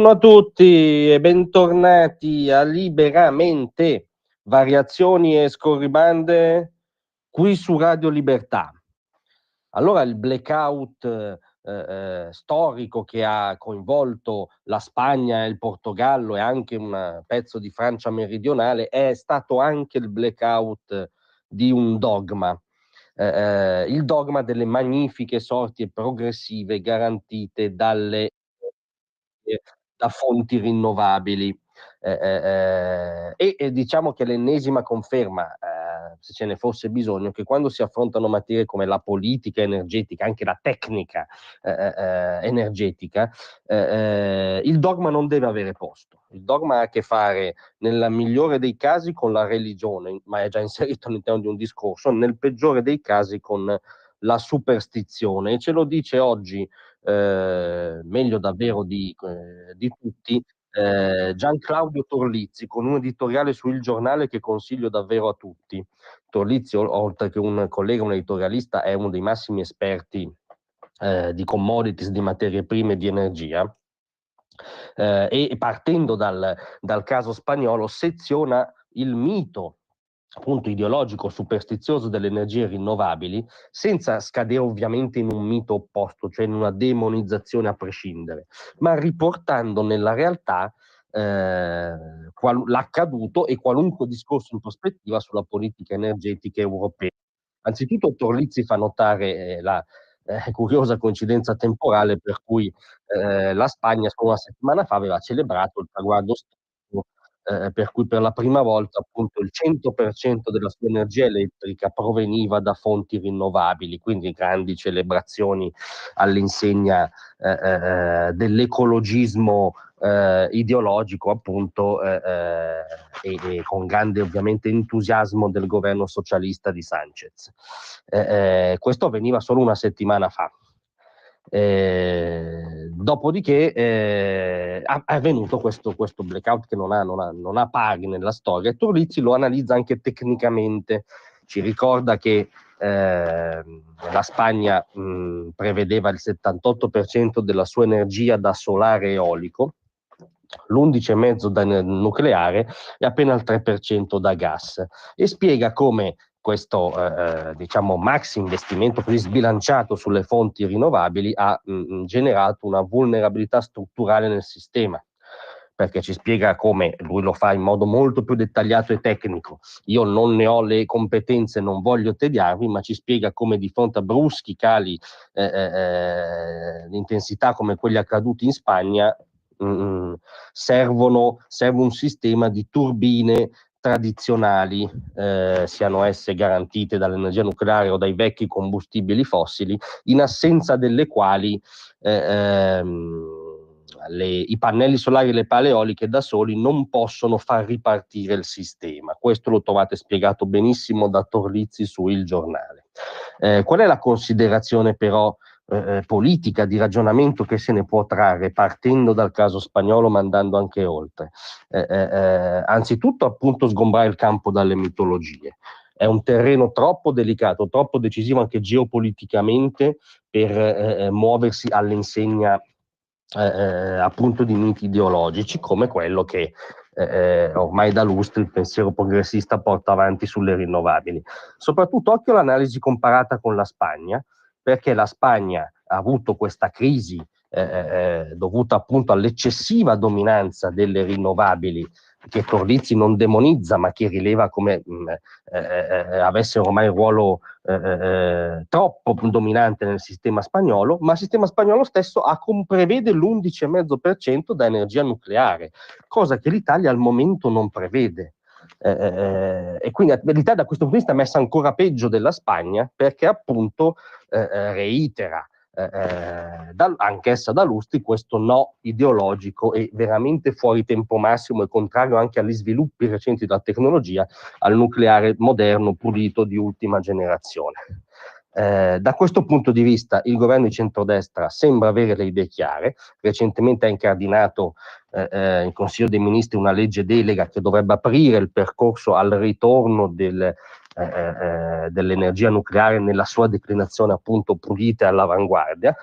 Buongiorno a tutti e bentornati a Liberamente, variazioni e scorribande qui su Radio Libertà. Allora, il blackout storico che ha coinvolto la Spagna e il Portogallo e anche un pezzo di Francia meridionale è stato anche il blackout di un dogma. Il dogma delle magnifiche sorti progressive garantite da fonti rinnovabili. E diciamo che l'ennesima conferma, se ce ne fosse bisogno, che quando si affrontano materie come la politica energetica, anche la tecnica energetica, il dogma non deve avere posto. Il dogma ha a che fare, nel migliore dei casi, con la religione, ma è già inserito all'interno di un discorso, nel peggiore dei casi con la superstizione. E ce lo dice oggi meglio davvero di tutti, Gian Claudio Torlizzi, con un editoriale su Il Giornale che consiglio davvero a tutti. Torlizzi, oltre che un collega, un editorialista, è uno dei massimi esperti di commodities, di materie prime e di energia. E partendo dal caso spagnolo seziona il mito appunto ideologico superstizioso delle energie rinnovabili, senza scadere ovviamente in un mito opposto, cioè in una demonizzazione a prescindere, ma riportando nella realtà l'accaduto e qualunque discorso in prospettiva sulla politica energetica europea. Anzitutto Torlizzi fa notare la curiosa coincidenza temporale per cui la Spagna solo una settimana fa aveva celebrato il traguardo storico per cui per la prima volta appunto il 100% della sua energia elettrica proveniva da fonti rinnovabili, quindi grandi celebrazioni all'insegna dell'ecologismo ideologico appunto e con grande ovviamente entusiasmo del governo socialista di Sanchez. Questo avveniva solo una settimana fa. Dopodiché è avvenuto questo blackout che non ha pari nella storia, e Torlizzi lo analizza anche tecnicamente. Ci ricorda che la Spagna prevedeva il 78% della sua energia da solare eolico, l'11,5% da nucleare e appena il 3% da gas, e spiega come questo diciamo maxi investimento così sbilanciato sulle fonti rinnovabili ha generato una vulnerabilità strutturale nel sistema, perché ci spiega come lui lo fa in modo molto più dettagliato e tecnico. Io non ne ho le competenze, non voglio tediarvi, ma ci spiega come di fronte a bruschi cali di intensità come quelli accaduti in Spagna serve un sistema di turbine tradizionali, siano esse garantite dall'energia nucleare o dai vecchi combustibili fossili, in assenza delle quali i pannelli solari e le pale eoliche da soli non possono far ripartire il sistema. Questo lo trovate spiegato benissimo da Torlizzi su Il Giornale. Qual è la considerazione però politica, di ragionamento che se ne può trarre partendo dal caso spagnolo ma andando anche oltre? Anzitutto appunto sgombrare il campo dalle mitologie. È un terreno troppo delicato, troppo decisivo anche geopoliticamente per muoversi all'insegna appunto di miti ideologici come quello che ormai da lustri il pensiero progressista porta avanti sulle rinnovabili. Soprattutto occhio all'analisi comparata con la Spagna, perché la Spagna ha avuto questa crisi dovuta appunto all'eccessiva dominanza delle rinnovabili, che Torlizzi non demonizza ma che rileva come avesse ormai un ruolo troppo dominante nel sistema spagnolo, ma il sistema spagnolo stesso prevede l'11,5% da energia nucleare, cosa che l'Italia al momento non prevede. E quindi l'Italia da questo punto di vista è messa ancora peggio della Spagna, perché appunto reitera anch'essa da lustri questo no ideologico e veramente fuori tempo massimo e contrario anche agli sviluppi recenti della tecnologia, al nucleare moderno, pulito, di ultima generazione. Da questo punto di vista il governo di centrodestra sembra avere le idee chiare. Recentemente ha incardinato in Consiglio dei Ministri una legge delega che dovrebbe aprire il percorso al ritorno dell'energia nucleare nella sua declinazione appunto pulita e all'avanguardia.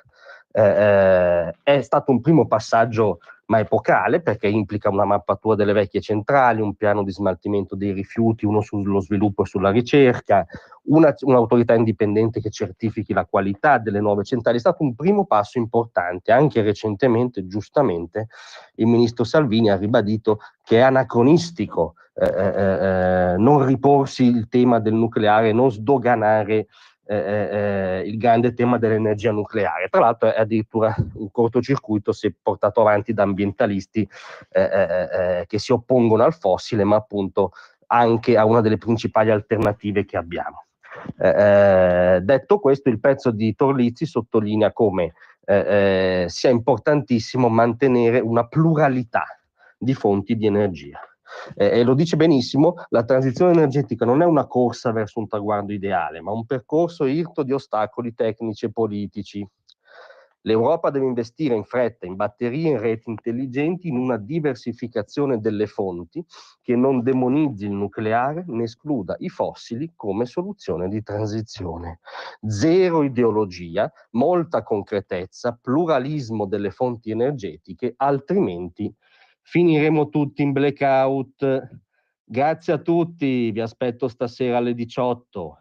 È stato un primo passaggio ma epocale, perché implica una mappatura delle vecchie centrali, un piano di smaltimento dei rifiuti, uno sullo sviluppo e sulla ricerca, un'autorità indipendente che certifichi la qualità delle nuove centrali. È stato un primo passo importante. Anche recentemente, giustamente, il ministro Salvini ha ribadito che è anacronistico non riporsi il tema del nucleare, non sdoganare il grande tema dell'energia nucleare. Tra l'altro è addirittura un cortocircuito se portato avanti da ambientalisti che si oppongono al fossile, ma appunto anche a una delle principali alternative che abbiamo. Detto questo, il pezzo di Torlizzi sottolinea come sia importantissimo mantenere una pluralità di fonti di energia. E lo dice benissimo, la transizione energetica non è una corsa verso un traguardo ideale, ma un percorso irto di ostacoli tecnici e politici. L'Europa deve investire in fretta in batterie, in reti intelligenti, in una diversificazione delle fonti che non demonizzi il nucleare né escluda i fossili come soluzione di transizione. Zero ideologia, molta concretezza, pluralismo delle fonti energetiche, altrimenti finiremo tutti in blackout. Grazie a tutti, vi aspetto stasera alle 18.